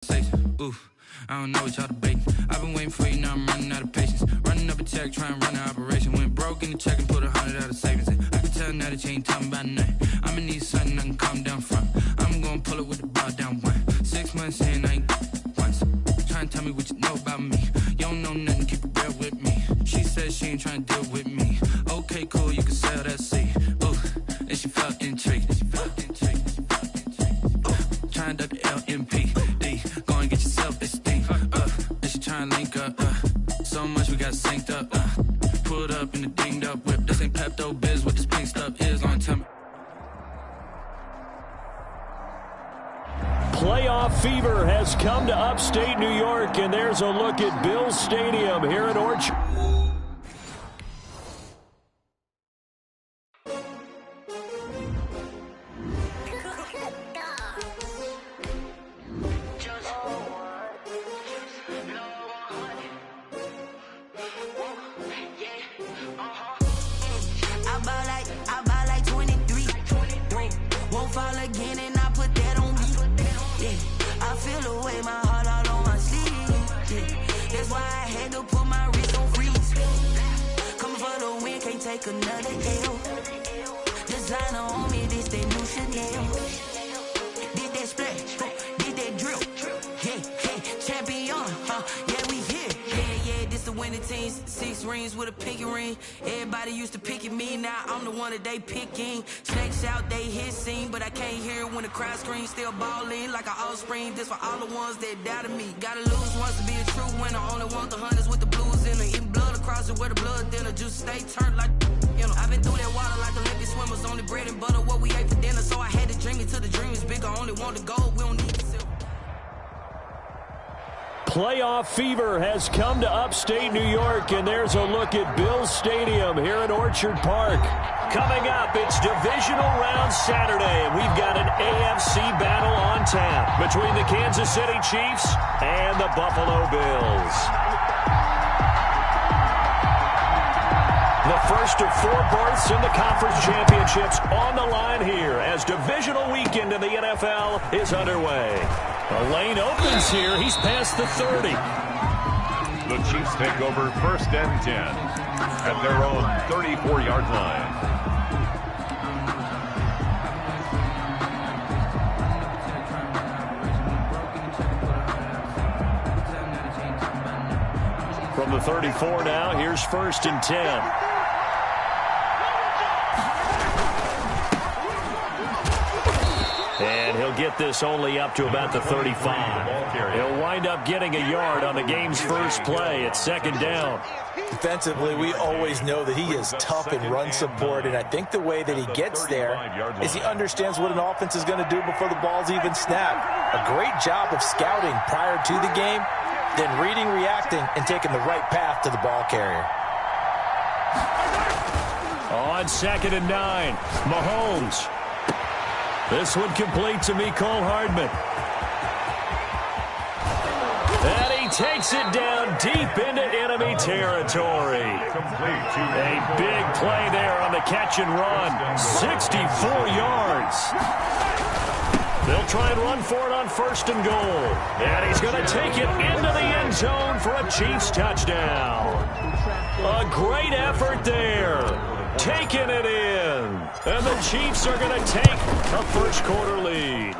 Ooh, I don't know what y'all debating. I've been waiting for you, now I'm running out of patience. Running up a check, trying to run an operation. Went broke in the check and put 100 out of savings in. I can tell now that you ain't talking about nothing. I'ma need something I can calm down from. I'm gonna pull it with the bar down one. 6 months in, I ain't once. Trying to tell me what you know about me. You don't know nothing, keep it real with me. She said she ain't trying to deal with me. Okay, cool, you can sell that seat. Ooh, and she felt intrigued. Trying to duck the LMP. Go and get your self-esteem. And she trying to link up. So much we got synced up. Pulled up in the dinged up whip. This ain't Pepto-Biz, what this pink stuff is. Long time. Playoff fever has come to upstate New York, and there's a look at Bills Stadium here in Orchard. Another L. Designer on me, this that new Chanel. Did that splash, did that drill. Yeah, champion, yeah, we here. Yeah, this the winning team. 6 rings with a pinky ring. Everybody used to pick at me, now I'm the one that they picking. Snakes out, they hit scene, but I can't hear it when the crowd screams. Still balling like an offspring. This for all the ones that doubted me. Gotta lose once to be a true winner. Only want the hunters with the blues in it. Eating blood across it where the blood dinner. Juice stay turned like. I've been through that water like Olympic swimmers. Only bread and butter, what we ate for dinner. So I had to dream it till the dream is bigger. Only want the gold, we don't need the silver. Playoff fever has come to upstate New York, and there's a look at Bills Stadium here at Orchard Park. Coming up, it's divisional round Saturday, and we've got an AFC battle on tap between the Kansas City Chiefs and the Buffalo Bills. The first of 4 berths in the conference championships on the line here as divisional weekend in the NFL is underway. The lane opens here. He's past the 30. The Chiefs take over 1st and 10 at their own 34-yard line. From the 34 now, here's 1st and 10. And he'll get this only up to about the 35. He'll wind up getting a yard on the game's first play at 2nd down. Defensively, we always know that he is tough in run support, and I think the way that he gets there is he understands what an offense is going to do before the ball's even snapped. A great job of scouting prior to the game, then reading, reacting, and taking the right path to the ball carrier. On 2nd and 9, Mahomes. This one complete to Mecole Hardman. And he takes it down deep into enemy territory. A big play there on the catch and run. 64 yards. They'll try and run for it on 1st and goal. And he's going to take it into the end zone for a Chiefs touchdown. A great effort there. Taking it in. And the Chiefs are going to take a first-quarter lead.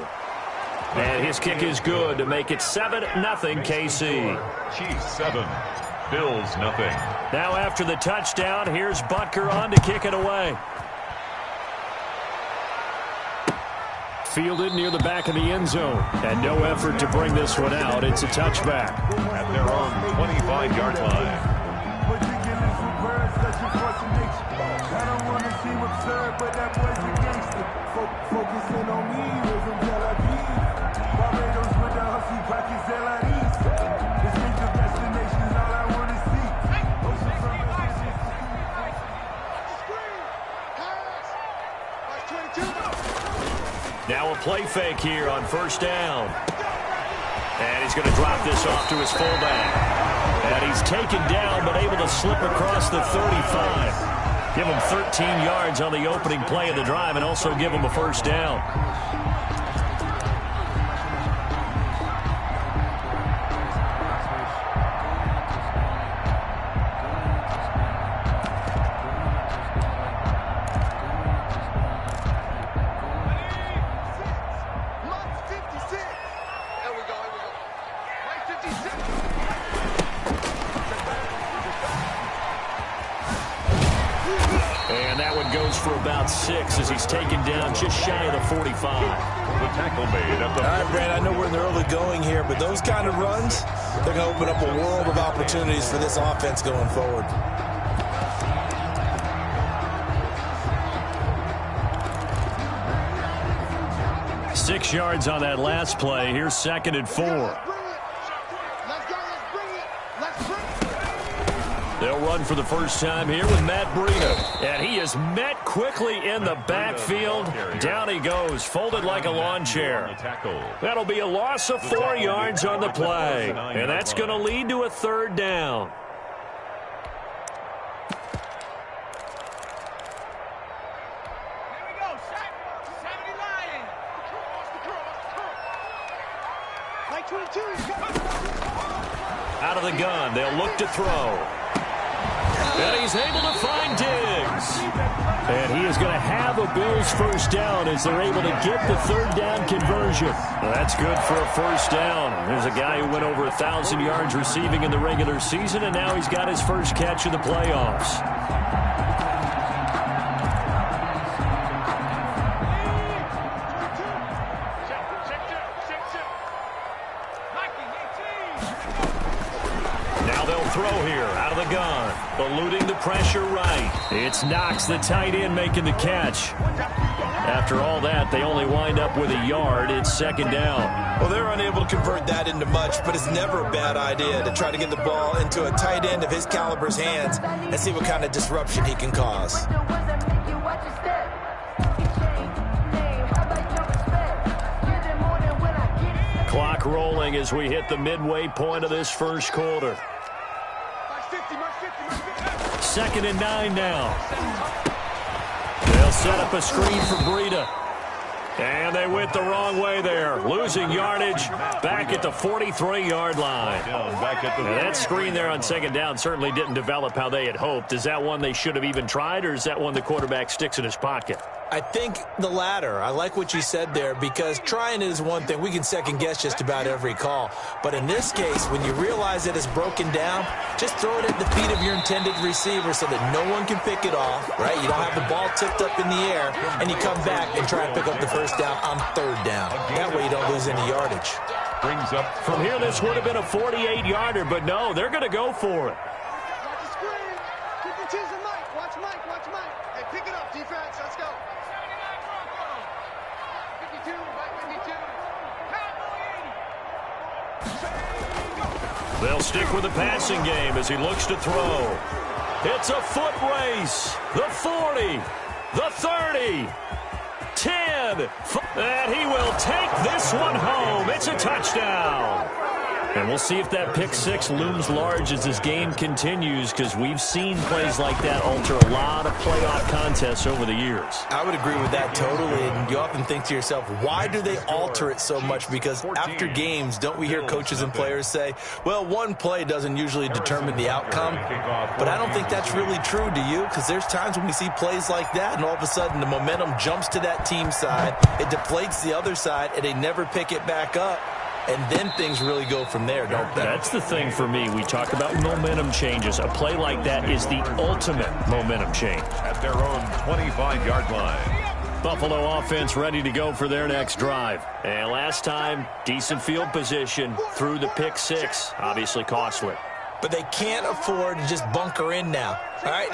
And his kick is good to make it 7-0 KC. Chiefs 7, Bills nothing. Now after the touchdown, here's Butker on to kick it away. Fielded near the back of the end zone. And no effort to bring this one out. It's a touchback. At their own 25-yard line. I don't want to seem absurd, but that boy's a gangster. Focusing on me, we're from Tel Aviv. Barbados with the hustle pockets, LIDs. This is the destination, is all I want to see. Now a play fake here on 1st down. And he's going to drop this off to his fullback. And he's taken down, but able to slip across the 35. Give him 13 yards on the opening play of the drive and also give him a 1st down. And that one goes for about 6 as he's taken down just shy of the 45. The tackle made at the... All right, Brad, I know we're in the early going here, but those kind of runs, they're going to open up a world of opportunities for this offense going forward. Six yards on that last play. Here's 2nd and 4. They'll run for the first time here with Matt Breida. And he is met quickly in the backfield. Down he goes, folded like a lawn chair. That'll be a loss of 4 yards on the play. And that's going to lead to a 3rd down. Out of the gun, they'll look to throw. And he's able to find Diggs. And he is going to have a Bills first down as they're able to get the 3rd down conversion. Well, that's good for a first down. There's a guy who went over 1,000 yards receiving in the regular season, and now he's got his first catch of the playoffs. Throw here out of the gun, eluding the pressure right. It's Knox, the tight end, making the catch. After all that, they only wind up with a yard. It's 2nd down. Well, they're unable to convert that into much, but it's never a bad idea to try to get the ball into a tight end of his caliber's hands and see what kind of disruption he can cause. Clock rolling as we hit the midway point of this first quarter. 2nd and 9 now. They'll set up a screen for Breida. And they went the wrong way there. Losing yardage back at the 43-yard line. And that screen there on 2nd down certainly didn't develop how they had hoped. Is that one they should have even tried, or is that one the quarterback sticks in his pocket? I think the latter. I like what you said there, because trying it is one thing. We can second-guess just about every call. But in this case, when you realize that it's broken down, just throw it at the feet of your intended receiver so that no one can pick it off, right? You don't have the ball tipped up in the air, and you come back and try and pick up the first down on 3rd down. That way you don't lose any yardage. Brings up from here, this would have been a 48-yarder, but no, they're going to go for it. Watch the screen. Keep your teams in Mike. Watch Mike. Watch Mike. Hey, pick it up, defense. Let's go. 52, Mike 52. They'll stick with the passing game as he looks to throw. It's a foot race. The 40, the 30, 10, and he will take this one home. It's a touchdown. And we'll see if that pick 6 looms large as this game continues, because we've seen plays like that alter a lot of playoff contests over the years. I would agree with that totally, and you often think to yourself, why do they alter it so much? Because after games, don't we hear coaches and players say, well, one play doesn't usually determine the outcome? But I don't think that's really true, do you? Because there's times when we see plays like that, and all of a sudden the momentum jumps to that team side, it deflates the other side, and they never pick it back up. And then things really go from there, don't they? That's the thing for me. We talk about momentum changes. A play like that is the ultimate momentum change. At their own 25-yard line. Buffalo offense ready to go for their next drive. And last time, decent field position through the pick 6. Obviously costly. But they can't afford to just bunker in now. All right,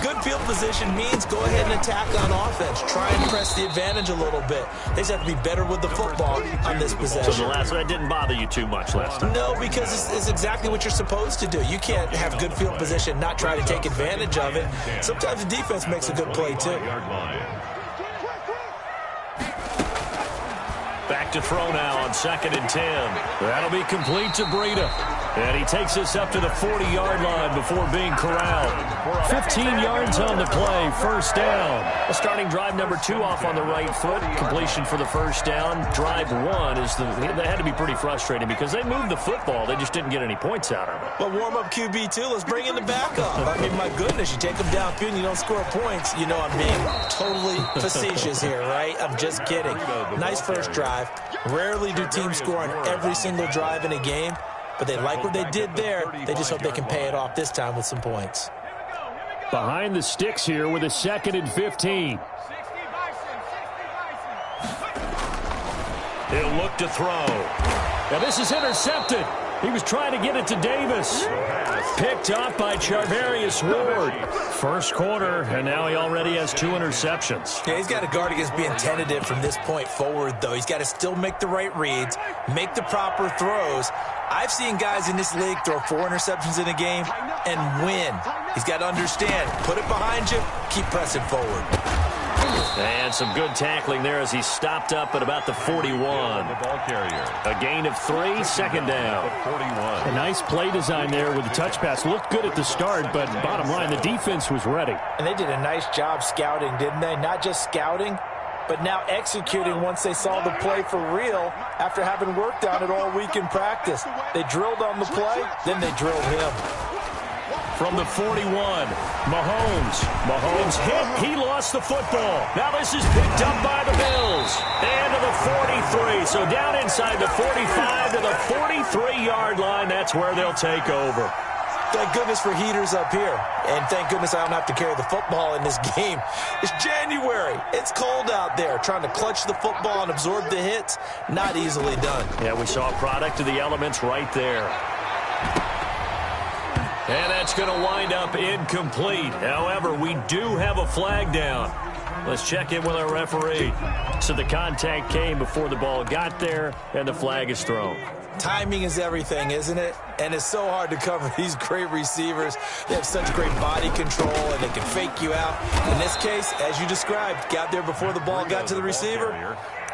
good field position means go ahead and attack on offense. Try and press the advantage a little bit. They just have to be better with the football on this possession. So the last one didn't bother you too much last time? No, because it's exactly what you're supposed to do. You can't have good field position, not try to take advantage of it. Sometimes the defense makes a good play, too. Back to throw now on 2nd and 10. That'll be complete to Breida. And he takes us up to the 40-yard line before being corralled. 15 yards on the play, first down. A starting drive number 2 off on the right foot. Completion for the first down. Drive 1 is that had to be pretty frustrating because they moved the football. They just didn't get any points out of it. Well, warm up QB2. Let's bring in the backup. I mean, my goodness, you take them downfield and you don't score points. You know I'm being totally facetious here, right? I'm just kidding. Nice first drive. Rarely do teams score on every single drive in a game. But they like what they did there. They just hope they can pay it off this time with some points. Behind the sticks here with a 2nd and 15. He'll look to throw. Now this is intercepted. He was trying to get it to Davis. Picked up by Charvarius Ward. First quarter, and now he already has 2 interceptions. Yeah, he's got to guard against being tentative from this point forward, though. He's got to still make the right reads, make the proper throws. I've seen guys in this league throw 4 interceptions in a game and win. He's got to understand, put it behind you, keep pressing forward. And some good tackling there as he stopped up at about the 41. The ball carrier. A gain of 3, 2nd down. 41. A nice play design there with the touch pass. Looked good at the start, but bottom line, the defense was ready. And they did a nice job scouting, didn't they? Not just scouting, but now executing once they saw the play for real after having worked on it all week in practice. They drilled on the play, then they drilled him. From the 41, Mahomes hit. He lost the football. Now this is picked up by the Bills. And to the 43. So down inside the 45 to the 43-yard line. That's where they'll take over. Thank goodness for heaters up here. And thank goodness I don't have to carry the football in this game. It's January. It's cold out there. Trying to clutch the football and absorb the hits, not easily done. Yeah, we saw a product of the elements right there. And that's going to wind up incomplete. However, we do have a flag down. Let's check in with our referee. So the contact came before the ball got there, and the flag is thrown. Timing is everything, isn't it? And it's so hard to cover these great receivers. They have such great body control, and they can fake you out. In this case, as you described, got there before the ball got to the receiver.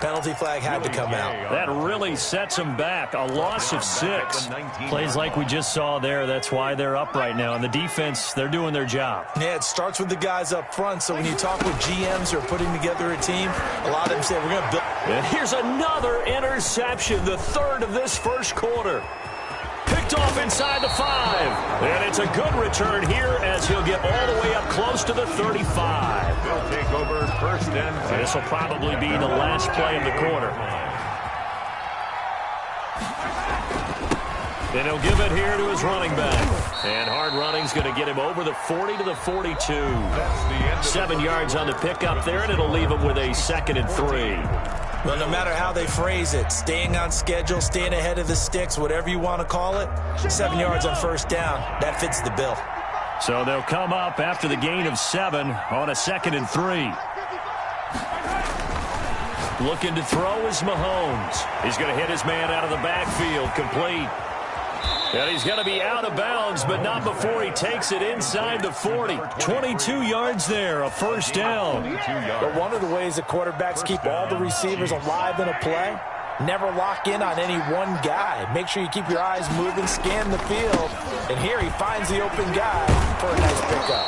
Penalty flag had to come out. That really sets them back. A loss of 6. Plays like we just saw there. That's why they're up right now. And the defense, they're doing their job. Yeah, it starts with the guys up front. So when you talk with GMs who are putting together a team, a lot of them say, we're going to build. And here's another interception, the 3rd of this first quarter. Picked off inside the 5. And it's a good return here as he'll get all the way up close to the 35. They'll take over 1st and 10. This will probably be the last play of the quarter. And he'll give it here to his running back. And hard running's going to get him over the 40 to the 42. 7 yards on the pickup there, and it'll leave him with a 2nd and 3. Well, no matter how they phrase it, staying on schedule, staying ahead of the sticks, whatever you want to call it, 7 yards on 1st down, that fits the bill. So they'll come up after the gain of 7 on a 2nd and 3. Looking to throw is Mahomes. He's going to hit his man out of the backfield, complete. And he's going to be out of bounds, but not before he takes it inside the 40. 22 yards there, a 1st down. But one of the ways that quarterbacks keep all the receivers alive in a play, never lock in on any one guy. Make sure you keep your eyes moving, scan the field. And here he finds the open guy for a nice pickup.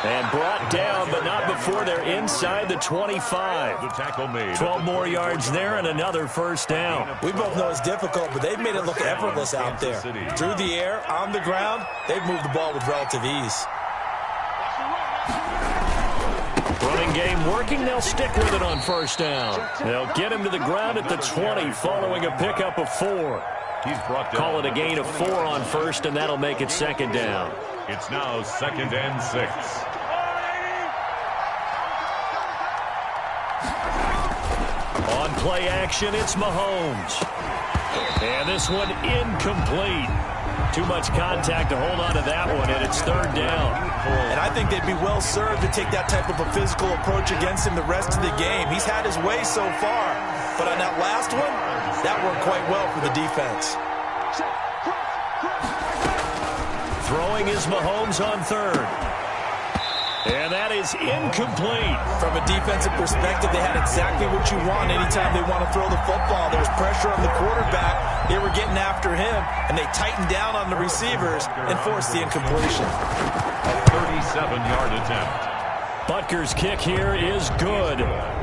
And brought down, but not before they're inside the 25. The tackle made. 12 more yards there and another 1st down. We both know it's difficult, but they've made it look effortless out there. Through the air, on the ground, they've moved the ball with relative ease. Running game working. They'll stick with it on 1st down. They'll get him to the ground at the 20 following a pickup of 4. He's brought down. Call it a gain of 4 on 1st, and that'll make it 2nd down. It's now 2nd and 6. On play action, it's Mahomes. And this one incomplete. Too much contact to hold on to that one, and it's 3rd down. And I think they'd be well served to take that type of a physical approach against him the rest of the game. He's had his way so far, but on that last one, that worked quite well for the defense. Throwing is Mahomes on 3rd. And that is incomplete. From a defensive perspective, they had exactly what you want anytime they want to throw the football. There was pressure on the quarterback. They were getting after him, and they tightened down on the receivers and forced the incompletion. A 37-yard attempt. Butker's kick here is good.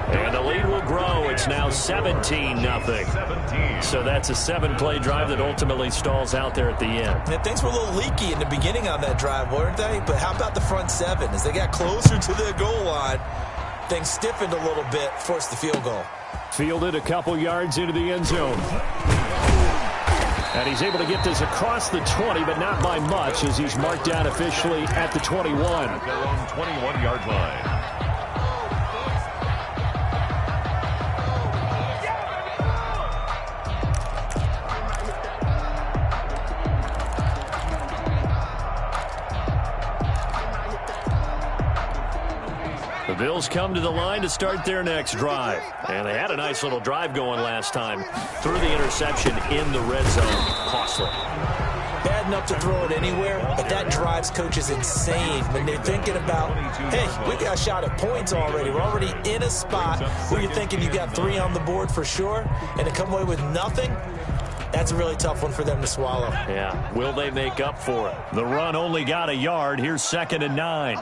And the lead will grow. It's now 17-0. So that's a 7-play drive that ultimately stalls out there at the end. And things were a little leaky in the beginning on that drive, weren't they? But how about the front 7? As they got closer to the goal line, things stiffened a little bit, forced the field goal. Fielded a couple yards into the end zone. And he's able to get this across the 20, but not by much, as he's marked down officially at the 21. At their own 21-yard line. The Bills come to the line to start their next drive. And they had a nice little drive going last time. Threw the interception in the red zone. Costly. Bad enough to throw it anywhere, but that drives coaches insane when they're thinking about, hey, we got a shot at points already. We're already in a spot where you're thinking you got 3 on the board for sure, and to come away with nothing, that's a really tough one for them to swallow. Yeah, will they make up for it? The run only got a yard. Here's 2nd and 9.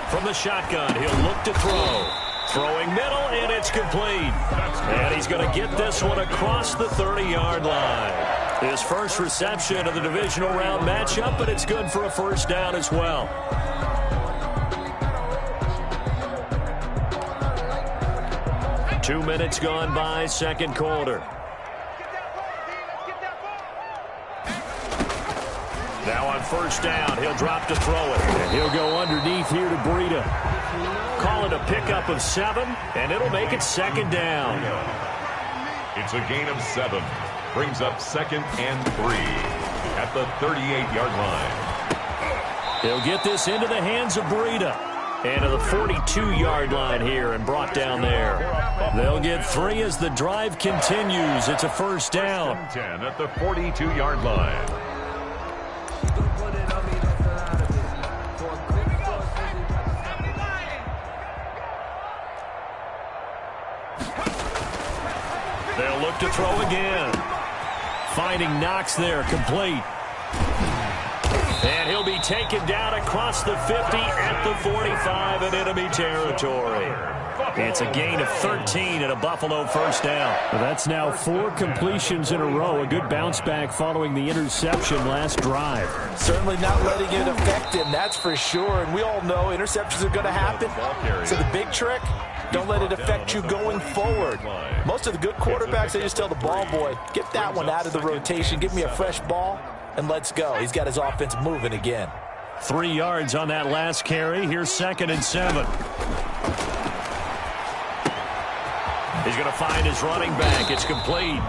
From the shotgun, he'll look to throw. Throwing middle, and it's complete. And he's going to get this one across the 30-yard line. His first reception of the divisional round matchup, but it's good for a first down as well. Two minutes gone by, second quarter. Now on first down, he'll drop to throw it. And he'll go underneath here to Breida. Call it a pickup of 7, and it'll make it 2nd down. It's a gain of 7. Brings up 2nd and 3 at the 38-yard line. He'll get this into the hands of Breida. And to the 42-yard line here and brought down there. They'll get 3 as the drive continues. It's a first down. 10 at the 42-yard line. They'll look to throw again. Finding Knox there, complete. And he'll be taken down across the 50 at the 45 in enemy territory. It's a gain of 13 and a Buffalo first down. Well, that's now 4 completions in a row. A good bounce back following the interception last drive. Certainly not letting it affect him, that's for sure. And we all know interceptions are going to happen. So the big trick, don't let it affect you going forward. Most of the good quarterbacks, they just tell the ball boy, get that one out of the rotation, give me a fresh ball, and let's go. He's got his offense moving again. 3 yards on that last carry. Here's 2nd and 7. He's going to find his running back. It's complete.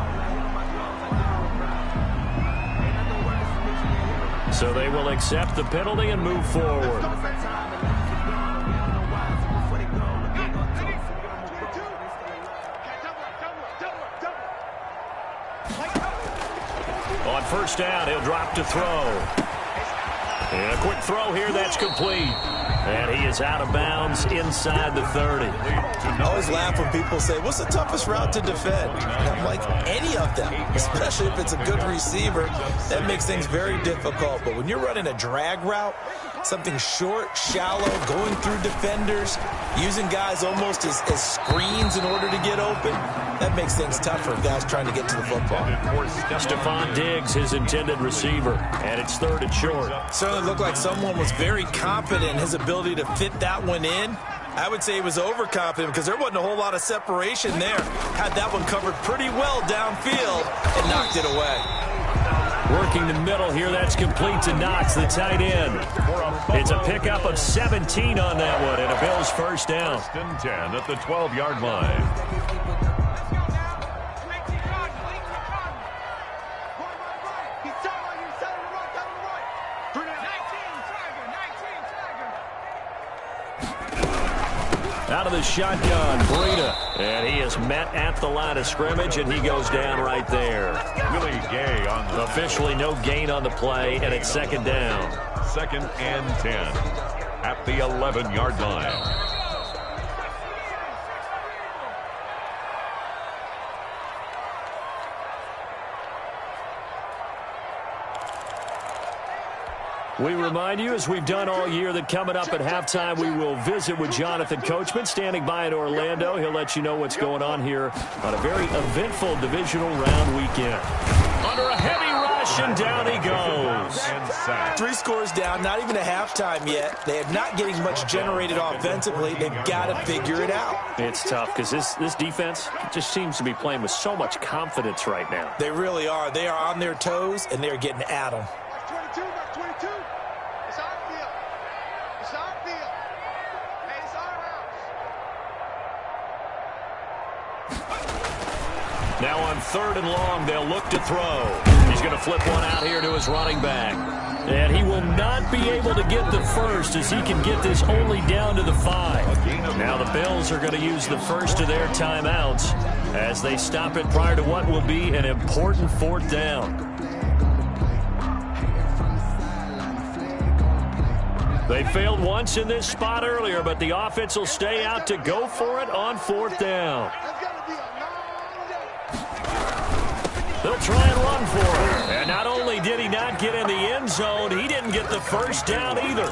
So they will accept the penalty and move forward. On first down, he'll drop to throw. And a quick throw here, that's complete. And he is out of bounds inside the 30. I always laugh when people say, what's the toughest route to defend? And I'm like, any of them, especially if it's a good receiver. That makes things very difficult. But when you're running a drag route, something short, shallow, going through defenders, using guys almost as screens in order to get open, that makes things tougher for guys trying to get to the football. Stephon Diggs, his intended receiver, and it's 3rd and short. Certainly looked like someone was very confident in his ability to fit that one in. I would say he was overconfident because there wasn't a whole lot of separation there. Had that one covered pretty well downfield and knocked it away. Working the middle here, that's complete to Knox, the tight end. It's a pickup of 17 on that one, and a Bills first down. 1st and 10 at the 12-yard line. Out of the shotgun, Breida. And he is met at the line of scrimmage, and he goes down right there. Willie Gay on the officially no gain on the play, and it's 2nd down. 2nd and 10 at the 11-yard line. We remind you, as we've done all year, that coming up at halftime, we will visit with Jonathan Coachman, standing by in Orlando. He'll let you know what's going on here on a very eventful divisional round weekend. Under a heavy rush, and down he goes. 3 scores down, not even a halftime yet. They are not getting much generated offensively. They've got to figure it out. It's tough because this defense just seems to be playing with so much confidence right now. They really are. They are on their toes, and they're getting at them. Mark 22, Mark 22. It's our field. It's our field. Hey, it's our house. Now on 3rd and long, they'll look to throw. He's going to flip one out here to his running back. And he will not be able to get the first as he can get this only down to the 5. Now the Bills are going to use the first of their timeouts as they stop it prior to what will be an important 4th down. They failed once in this spot earlier, but the offense will stay out to go for it on 4th down. They'll try and run for it. And not only did he not get in the end zone, he didn't get the first down either.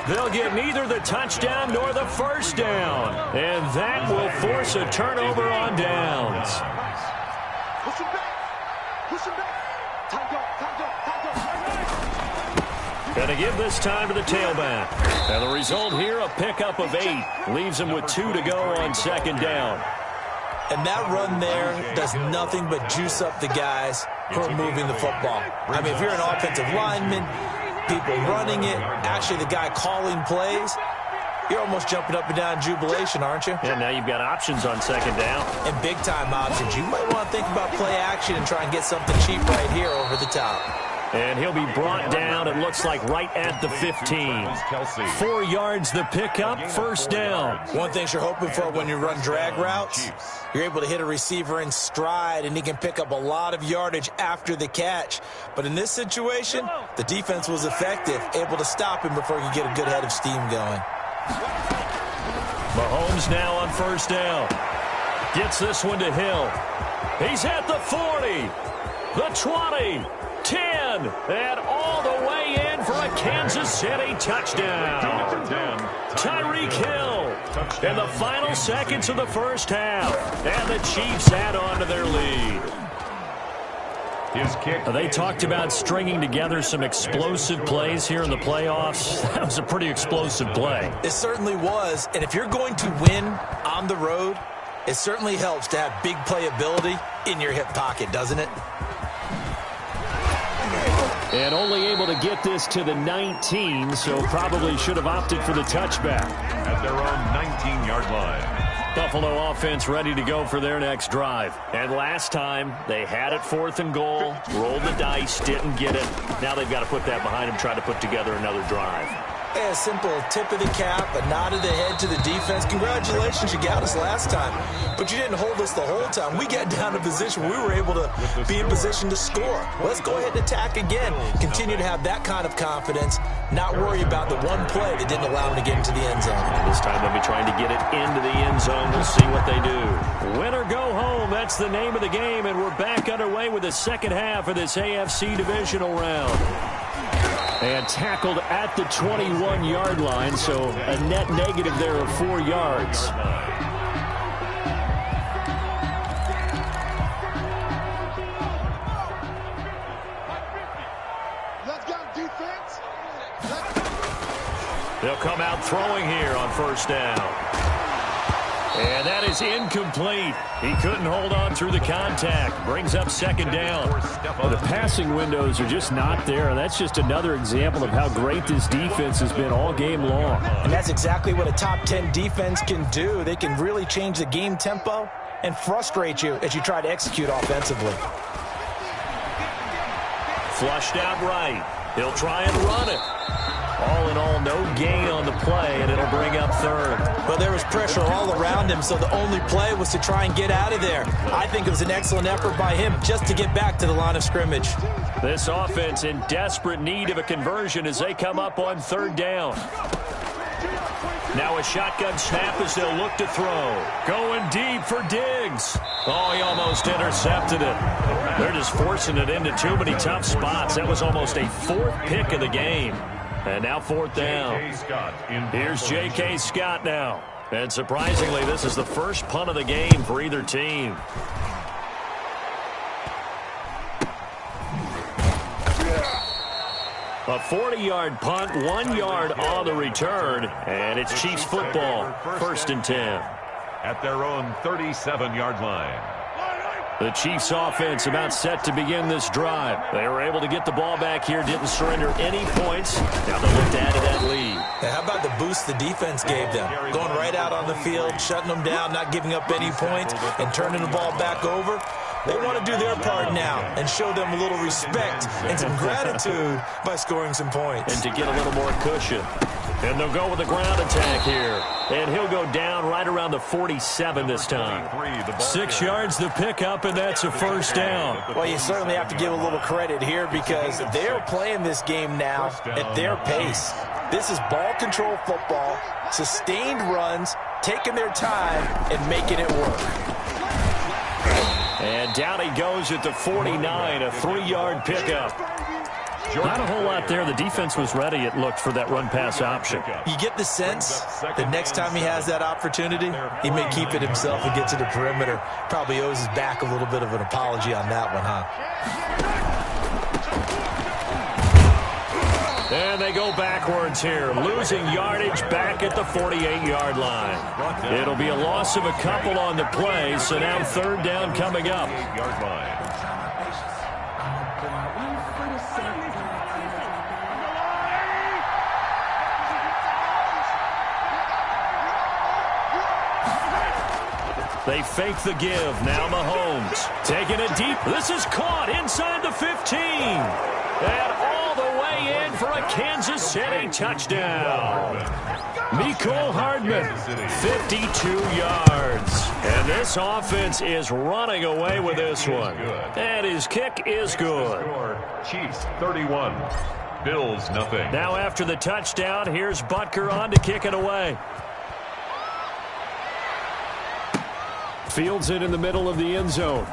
They'll get neither the touchdown nor the first down. And that will force a turnover on downs. Push him back. Push him back. Time go. Going to give this time to the tailback. And the result here, a pickup of 8. Leaves him with 2 to go on 2nd down. And that run there does nothing but juice up the guys who are moving the football. I mean, if you're an offensive lineman, people running it, actually the guy calling plays, you're almost jumping up and down in jubilation, aren't you? And now you've got options on 2nd down. And big-time options. You might want to think about play action and try and get something cheap right here over the top. And he'll be brought down, it looks like, right at the 15. 4 yards the pickup, 1st down. One thing you're hoping for when you run drag routes, you're able to hit a receiver in stride, and he can pick up a lot of yardage after the catch. But in this situation, the defense was effective, able to stop him before he could get a good head of steam going. Mahomes now on 1st down. Gets this one to Hill. He's at the 40, the 20, 10, and all the way in for a Kansas City touchdown. Tyreek Hill in the final seconds of the first half. And the Chiefs add on to their lead. They talked about stringing together some explosive plays here in the playoffs. That was a pretty explosive play. It certainly was. And if you're going to win on the road, it certainly helps to have big playability in your hip pocket, doesn't it? And only able to get this to the 19, so probably should have opted for the touchback. At their own 19-yard line. Buffalo offense ready to go for their next drive. And last time, they had it 4th and goal, rolled the dice, didn't get it. Now they've got to put that behind them, try to put together another drive. A simple tip of the cap, a nod of the head to the defense. Congratulations, you got us last time. But you didn't hold us the whole time. We got down to a position where we were able to be in position to score. Let's go ahead and attack again. Continue to have that kind of confidence, not worry about the one play that didn't allow them to get into the end zone. This time they'll be trying to get it into the end zone. We'll see what they do. Win or go home, that's the name of the game, and we're back underway with the second half of this AFC divisional round. And tackled at the 21-yard line, so a net negative there of 4 yards. Let's go, defense. They'll come out throwing here on 1st down. And that is incomplete. He couldn't hold on through the contact. Brings up 2nd down. Well, the passing windows are just not there. And that's just another example of how great this defense has been all game long. And that's exactly what a top 10 defense can do. They can really change the game tempo and frustrate you as you try to execute offensively. Flushed out right. He'll try and run it. All in all, no gain on the play, and it'll bring up 3rd. But there was pressure all around him, so the only play was to try and get out of there. I think it was an excellent effort by him just to get back to the line of scrimmage. This offense in desperate need of a conversion as they come up on 3rd down. Now a shotgun snap as they'll look to throw. Going deep for Diggs. Oh, he almost intercepted it. They're just forcing it into too many tough spots. That was almost a 4th pick of the game. And now 4th down. Here's J.K. Scott now. And surprisingly, this is the first punt of the game for either team. A 40-yard punt, 1 yard on the return, and it's Chiefs football, 1st and 10. At their own 37-yard line. The Chiefs offense about set to begin this drive. They were able to get the ball back here, didn't surrender any points. Now they'll look to add to that lead. Now, how about the boost the defense gave them? Going right out on the field, shutting them down, not giving up any points, and turning the ball back over. They want to do their part now and show them a little respect and some gratitude by scoring some points. And to get a little more cushion. And they'll go with the ground attack here. And he'll go down right around the 47 this time. 6 yards the pickup, and that's a 1st down. Well, you certainly have to give a little credit here because they're playing this game now at their pace. This is ball control football, sustained runs, taking their time, and making it work. And down he goes at the 49, a 3-yard pickup. Not a whole lot there. The defense was ready, it looked, for that run-pass option. You get the sense that next time he has that opportunity, he may keep it himself and get to the perimeter. Probably owes his back a little bit of an apology on that one, huh? And they go backwards here, losing yardage back at the 48-yard line. It'll be a loss of a couple on the play, so now 3rd down coming up. They fake the give. Now Mahomes taking it deep. This is caught inside the 15. And all the way in for a Kansas City touchdown. Mecole Hardman, 52 yards. And this offense is running away with this one. And his kick is good. Chiefs 31, Bills nothing. Now after the touchdown, here's Butker on to kick it away. Fields it in the middle of the end zone.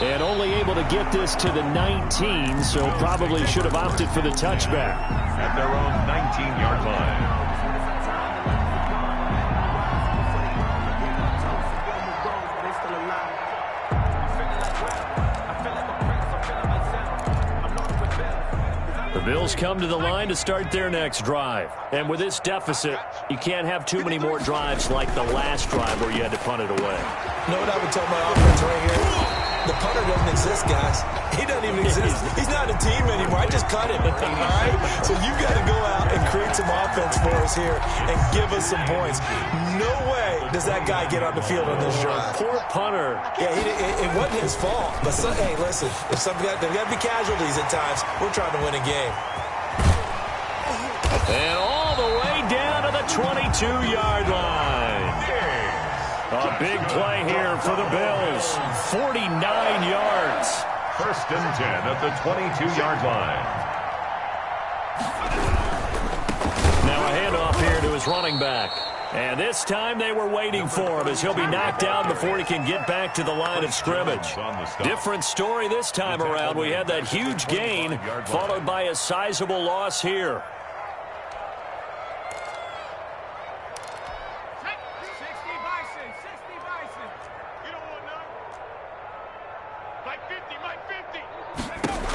And only able to get this to the 19, so probably should have opted for the touchback. At their own 19-yard line. The Bills come to the line to start their next drive. And with this deficit, you can't have too many more drives like the last drive where you had to punt it away. You know what I would tell my offense right here? The punter doesn't exist, guys. He doesn't even exist. He's not a team anymore. I just cut him. All right? So you've got to go out and create some offense for us here and give us some points. No way does that guy get on the field on this drive. Poor punter. Yeah, it wasn't his fault. But, hey, listen, if there's got to be casualties at times. We're trying to win a game. And all the way down to the 22-yard line. A big play here for the Bills. 49 yards. 1st and 10 at the 22-yard line. Now a handoff here to his running back. And this time they were waiting for him as he'll be knocked down before he can get back to the line of scrimmage. Different story this time around. We had that huge gain followed by a sizable loss here.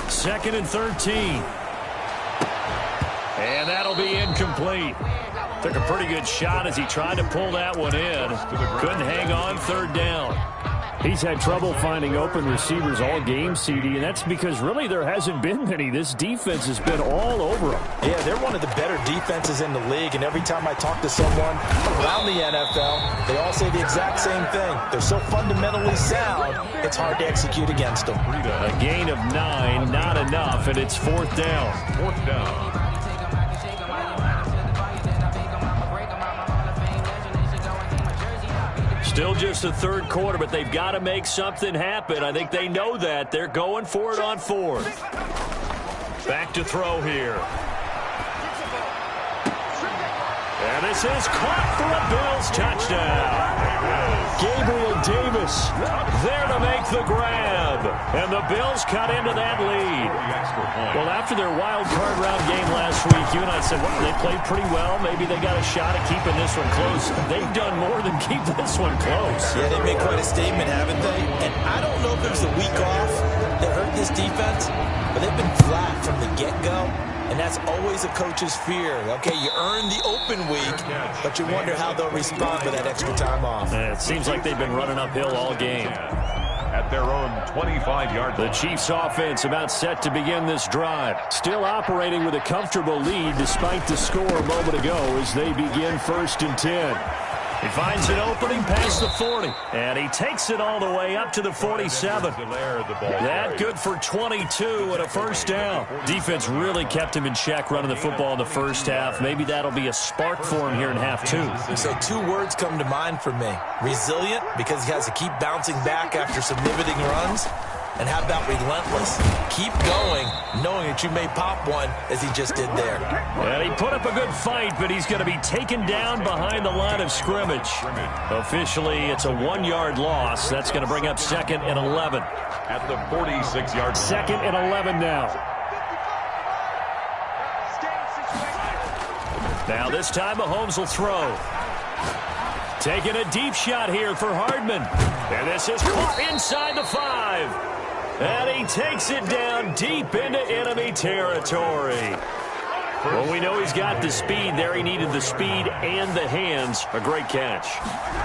Second and 13. And that'll be incomplete. Took a pretty good shot as he tried to pull that one in. Couldn't hang on 3rd down. He's had trouble finding open receivers all game, CD, and that's because really there hasn't been many. This defense has been all over them. Yeah, they're one of the better defenses in the league, and every time I talk to someone around the NFL, they all say the exact same thing. They're so fundamentally sound, it's hard to execute against them. A gain of 9, not enough, and it's 4th down. 4th down. Still just the 3rd quarter, but they've got to make something happen. I think they know that. They're going for it on 4th. Back to throw here. And this is caught for a Bills touchdown. Gabriel Davis there to make the grab. And the Bills cut into that lead. Well, after their wild card round game last week, you and I said, well, they played pretty well. Maybe they got a shot at keeping this one close. They've done more than keep this one close. Yeah, they made quite a statement, haven't they? And I don't know if it was a week off that hurt this defense, but they've been flat from the get-go, and that's always a coach's fear. Okay, you earn the open week, but you wonder how they'll respond with that extra time off. It seems like they've been running uphill all game. At their own 25-yard line. The Chiefs offense about set to begin this drive. Still operating with a comfortable lead despite the score a moment ago as they begin 1st and 10. He finds an opening past the 40, and he takes it all the way up to the 47. That good for 22 and a first down. Defense really kept him in check running the football in the first half. Maybe that'll be a spark for him here in half 2. So 2 words come to mind for me. Resilient, because he has to keep bouncing back after some limiting runs. And how about relentless? Keep going, knowing that you may pop one, as he just did there. And he put up a good fight, but he's going to be taken down behind the line of scrimmage. Officially, it's a 1-yard loss. That's going to bring up 2nd and 11. At the 46-yard line. 2nd and 11 now. Now this time Mahomes will throw. Taking a deep shot here for Hardman. And this is caught inside the 5. And he takes it down deep into enemy territory. Well, we know he's got the speed there. He needed the speed and the hands. A great catch.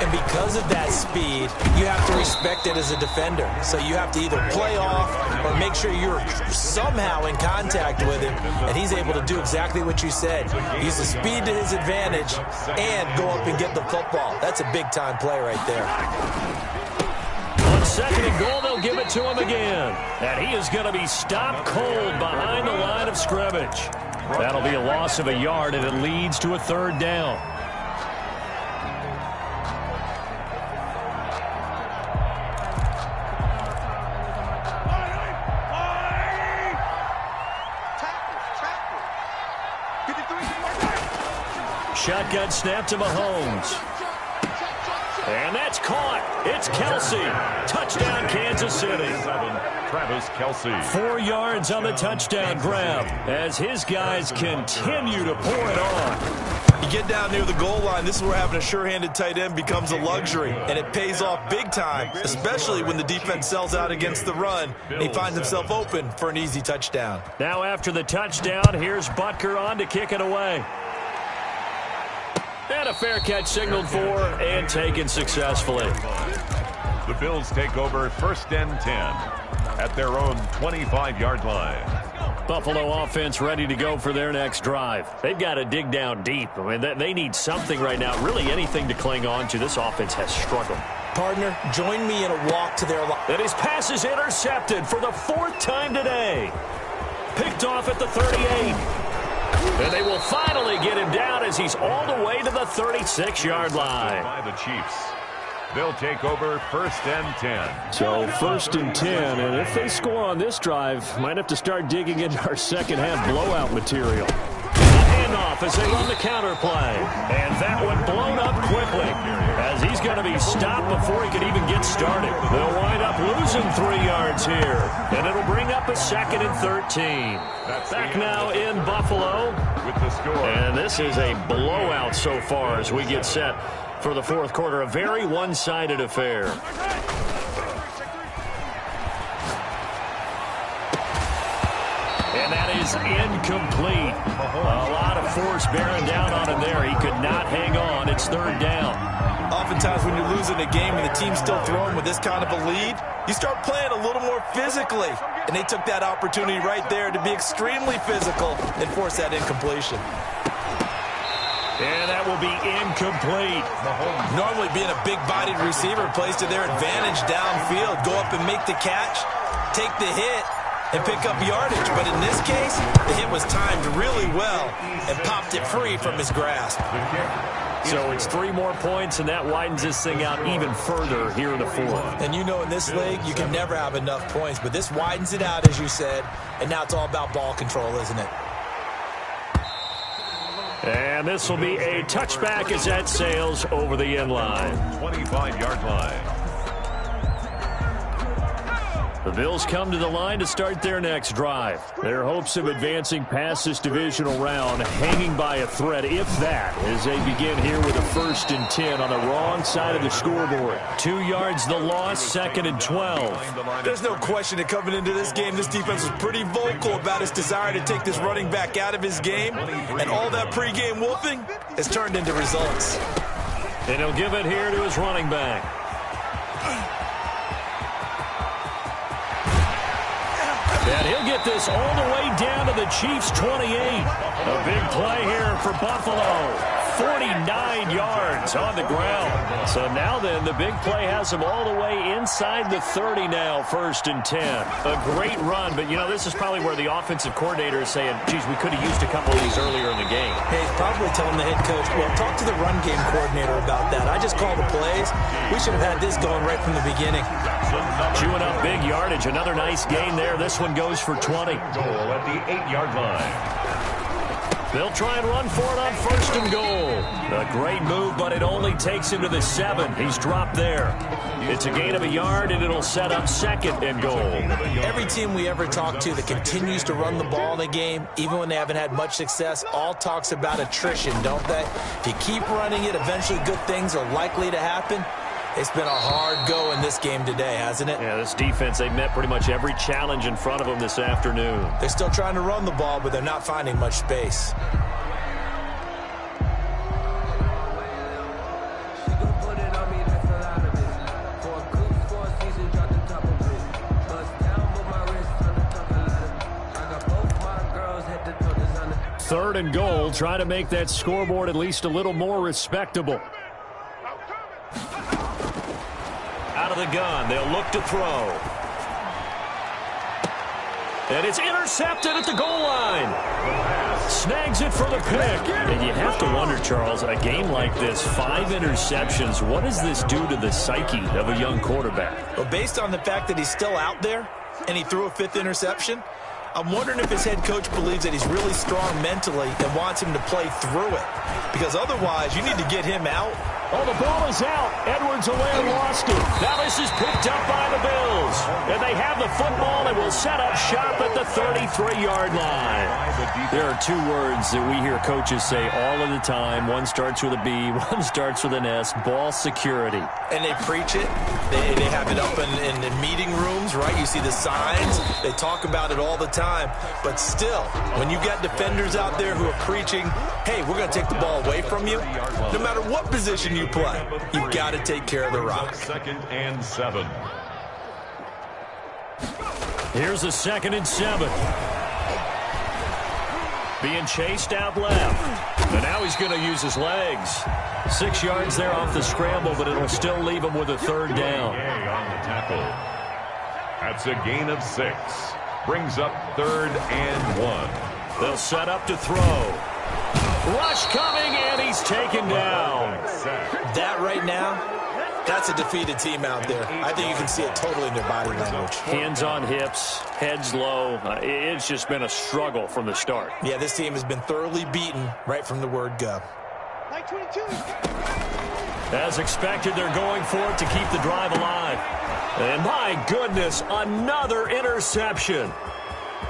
And because of that speed, you have to respect it as a defender. So you have to either play off or make sure you're somehow in contact with him. And he's able to do exactly what you said. Use the speed to his advantage and go up and get the football. That's a big-time play right there. On 2nd and goal, they'll give it to him again. And he is going to be stopped cold behind the line of scrimmage. That'll be a loss of a yard, and it leads to a 3rd down. Shotgun snap to Mahomes. And that's caught. It's Kelce. Touchdown, Kansas City. Travis Kelce. 4 yards on the touchdown grab as his guys continue to pour it on. You get down near the goal line, this is where having a sure-handed tight end becomes a luxury, and it pays off big time, especially when the defense sells out against the run, and he finds himself open for an easy touchdown. Now after the touchdown, here's Butker on to kick it away. And a fair catch signaled for and taken successfully. The Bills take over 1st and 10 at their own 25-yard line. Buffalo offense ready to go for their next drive. They've got to dig down deep. I mean, they need something right now, really anything to cling on to. This offense has struggled. Partner, join me in a walk to their line. And his pass is intercepted for the 4th time today. Picked off at the 38. And they will finally get him down as he's all the way to the 36-yard line. By the Chiefs. They'll take over 1st and 10. So 1st and 10, and if they score on this drive, might have to start digging into our second half blowout material. Handoff as they run the counter play. And that one blown up quickly as he's going to be stopped before he can even get started. They'll wind up losing 3 yards here, and it'll bring up a 2nd and 13. Back now in Buffalo. With the score. And this is a blowout so far as we get set for the 4th quarter. A very one-sided affair. And that is incomplete. A lot of force bearing down on him there. He could not hang on. It's 3rd down. Oftentimes when you're losing a game and the team's still throwing with this kind of a lead, you start playing a little more physically. And they took that opportunity right there to be extremely physical and force that incompletion. And that will be incomplete. Normally being a big-bodied receiver plays to their advantage downfield. Go up and make the catch, take the hit, and pick up yardage. But in this case, the hit was timed really well and popped it free from his grasp. So it's 3 more points, and that widens this thing out even further here in the 4th. And you know in this league, you can never have enough points. But this widens it out, as you said, and now it's all about ball control, isn't it? And this will be a touchback as that sails over the end line. 25-yard line. The Bills come to the line to start their next drive. Their hopes of advancing past this divisional round hanging by a thread, if that, as they begin here with a 1st and 10 on the wrong side of the scoreboard. 2 yards the loss, 2nd and 12. There's no question that coming into this game, this defense was pretty vocal about its desire to take this running back out of his game, and all that pregame wolfing has turned into results. And he'll give it here to his running back. And he'll get this all the way down to the Chiefs' 28. A big play here for Buffalo. 49 yards on the ground. So now then, the big play has him all the way inside the 30 now, 1st and 10. A great run, but, you know, this is probably where the offensive coordinator is saying, geez, we could have used a couple of these earlier in the game. Hey, he's probably telling the head coach, well, talk to the run game coordinator about that. I just called the plays. We should have had this going right from the beginning. Chewing up big yardage. Another nice gain there. This one goes for 20. Goal at the 8-yard line. They'll try and run for it on 1st and goal. A great move, but it only takes him to the 7. He's dropped there. It's a gain of a yard, and it'll set up 2nd and goal. Every team we ever talk to that continues to run the ball in a game, even when they haven't had much success, all talks about attrition, don't they? If you keep running it, eventually good things are likely to happen. It's been a hard go in this game today, hasn't it? Yeah, this defense, they met pretty much every challenge in front of them this afternoon. They're still trying to run the ball, but they're not finding much space. Third and goal, trying to make that scoreboard at least a little more respectable. Out of the gun, they'll look to throw. And it's intercepted at the goal line. Snags it for the pick. And you have to wonder, Charles, a game like this, 5 interceptions, what does this do to the psyche of a young quarterback? Well, based on the fact that he's still out there and he threw a 5th interception, I'm wondering if his head coach believes that he's really strong mentally and wants him to play through it. Because otherwise, you need to get him out. Oh, the ball is out. Edwards-Helaire lost it. Now this is picked up by the Bills. And they have the football and will set up shop at the 33-yard line. There are 2 words that we hear coaches say all of the time. One starts with a B, one starts with an S, ball security. And they preach it. They have it up in the meeting rooms, right? You see the signs. They talk about it all the time. But still, when you got defenders out there who are preaching, hey, we're going to take the ball away from you, no matter what position you play, you've got to take care of the rock. 2nd and 7. Here's a 2nd and 7. Being chased out left. And now he's going to use his legs. 6 yards there off the scramble, but it'll still leave him with a 3rd down. On the tackle. That's a gain of 6. Brings up 3rd and 1. They'll set up to throw. Rush coming, and he's taken down. That right now, that's a defeated team out there. I think you can see it totally in their body language. Hands on hips, heads low. It's just been a struggle from the start. Yeah, this team has been thoroughly beaten right from the word go. As expected, they're going for it to keep the drive alive. And my goodness, another interception.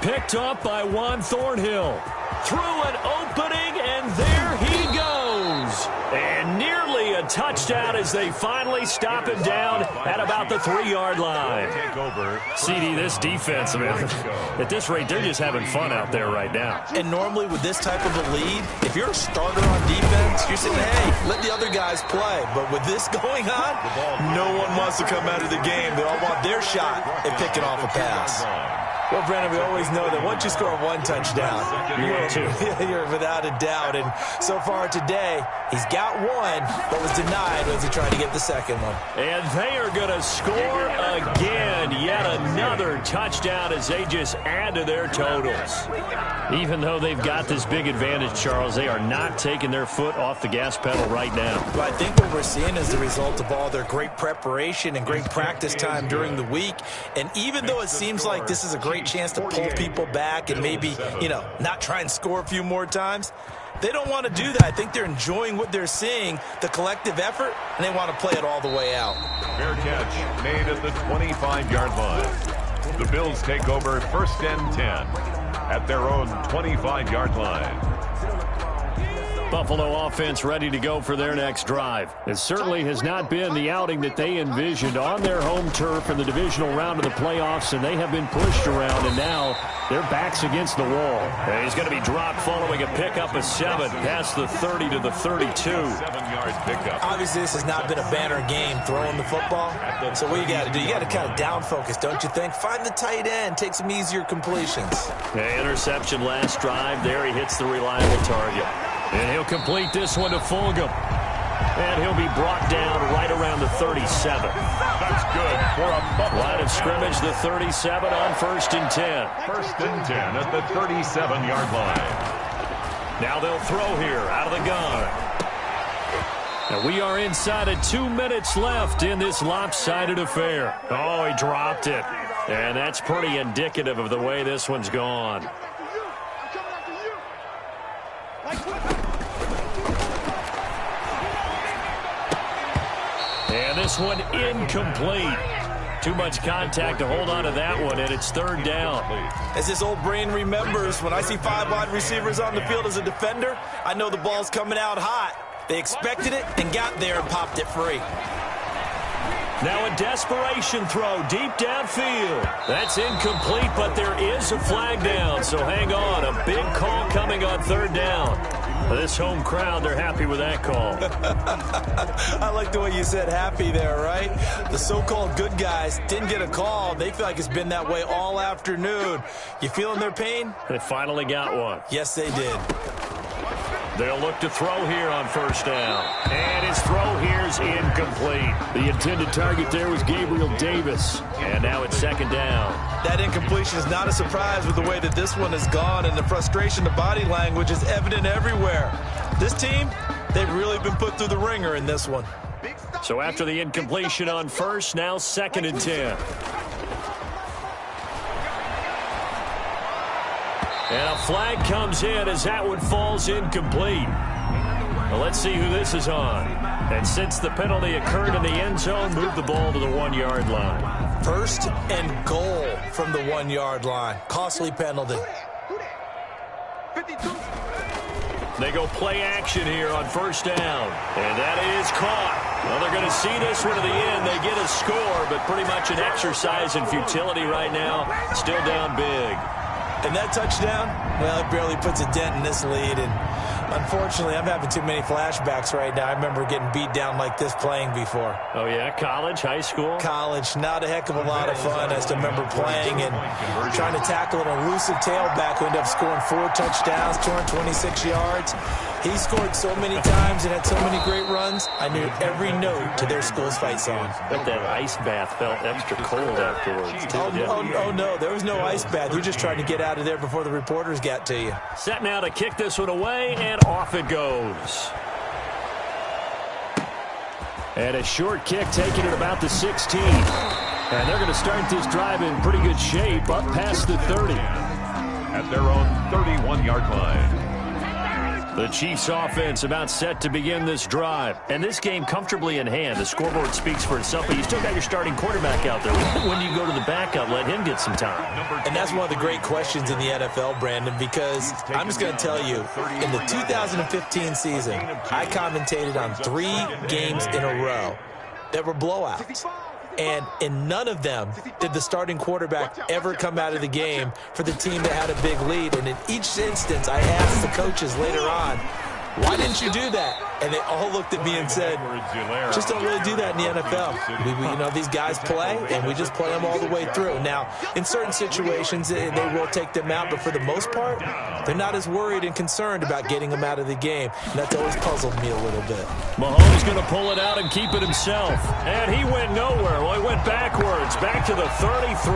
Picked up by Juan Thornhill. Through an opening, and there he goes. And nearly a touchdown as they finally stop him down at about the 3-yard line. CD, this defense, man, at this rate, they're just having fun out there right now. And normally with this type of a lead, if you're a starter on defense, you're saying, hey, let the other guys play. But with this going on, no one wants to come out of the game. They all want their shot at picking off a pass. Well, Brandon, we always know that once you score 1 touchdown, you're without a doubt. And so far today, he's got 1, but was denied as he tried to get the 2nd one. And they are going to score again. Yet another touchdown as they just add to their totals. Even though they've got this big advantage, Charles, they are not taking their foot off the gas pedal right now. Well, I think what we're seeing is the result of all their great preparation and great practice time during the week. And even though it seems like this is a great chance to pull people back and maybe, not try and score a few more times, they don't want to do that. I think they're enjoying what they're seeing, the collective effort, and they want to play it all the way out. Fair catch made at the 25-yard line. The Bills take over 1st and 10 at their own 25-yard line. Buffalo offense ready to go for their next drive. It certainly has not been the outing that they envisioned on their home turf in the divisional round of the playoffs, and they have been pushed around, and now their backs against the wall. And he's going to be dropped following a pickup of 7 past the 30 to the 32. 7-yard pickup. Obviously, this has not been a banner game throwing the football. So what you got to do, you got to kind of down focus, don't you think? Find the tight end, take some easier completions. Interception last drive. There he hits the reliable target. And he'll complete this one to Fulgham. And he'll be brought down right around the 37. That's good for a Buffalo. Line of scrimmage, the 37 on 1st and 10. 1st and 10 at the 37-yard line. Now they'll throw here out of the gun. And we are inside of 2 minutes left in this lopsided affair. Oh, he dropped it. And that's pretty indicative of the way this one's gone. And this one incomplete. Too much contact to hold on to that one, and it's 3rd down. As this old brain remembers, when I see 5 wide receivers on the field as a defender, I know the ball's coming out hot. They expected it and got there and popped it free. Now a desperation throw deep downfield. That's incomplete, but there is a flag down, so hang on. A big call coming on 3rd down. This home crowd, they're happy with that call. I like the way you said happy there, right? The so-called good guys didn't get a call. They feel like it's been that way all afternoon. You feeling their pain? They finally got one. Yes, they did. They'll look to throw here on 1st down. And his throw here's incomplete. The intended target there was Gabriel Davis. And now it's 2nd down. That incompletion is not a surprise with the way that this one has gone, and the frustration, the body language is evident everywhere. This team, they've really been put through the ringer in this one. So after the incompletion on 1st, now 2nd and 10. And a flag comes in as that one falls incomplete. Well, let's see who this is on. And since the penalty occurred in the end zone, move the ball to the 1-yard line. 1st and goal from the 1-yard line. Costly penalty. They go play action here on 1st down. And that is caught. Well, they're going to see this one to the end. They get a score, but pretty much an exercise in futility right now. Still down big. And that touchdown, well, it barely puts a dent in this lead. And unfortunately, I'm having too many flashbacks right now. I remember getting beat down like this playing before. Oh, yeah? College? High school? College. Not a heck of a lot of fun. I just remember playing and trying to tackle an elusive tailback who ended up scoring 4 touchdowns, 226 yards. He scored so many times and had so many great runs, I knew every note to their school's fight song. But that ice bath felt extra cold afterwards, too. Oh, no, there was no ice bath. You're just trying to get out of there before the reporters got to you. Set now to kick this one away, and off it goes. And a short kick taken at about the 16. And they're going to start this drive in pretty good shape, up past the 30. At their own 31-yard line. The Chiefs offense about set to begin this drive. And this game comfortably in hand. The scoreboard speaks for itself, but you still got your starting quarterback out there. When you go to the backup, let him get some time. And that's one of the great questions in the NFL, Brandon, because I'm just going to tell you, in the 2015 season, I commentated on 3 games in a row that were blowouts. And in none of them did the starting quarterback ever come out of the game for the team that had a big lead. And in each instance, I asked the coaches later on, why didn't you do that? And they all looked at me and said, just don't really do that in the NFL. These guys play, and we just play them all the way through. Now, in certain situations, they will take them out, but for the most part, they're not as worried and concerned about getting them out of the game. And that's always puzzled me a little bit. Mahomes going to pull it out and keep it himself. And he went nowhere. Well, he went backwards, back to the 33.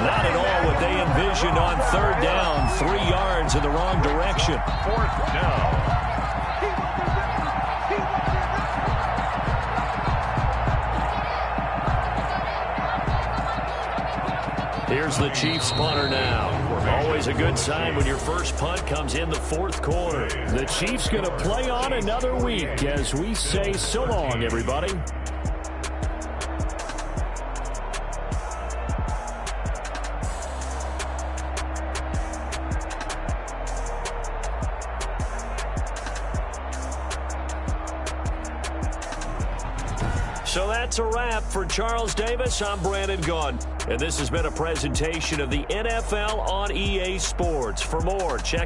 Not at all what they envisioned on 3rd down. 3 yards in the wrong direction. 4th down. Here's the Chiefs punter now. Always a good sign when your first punt comes in the 4th quarter. The Chiefs going to play on another week as we say so long, everybody. So that's a wrap for Charles Davis. I'm Brandon Gaudin, and this has been a presentation of the NFL on EA Sports. For more, check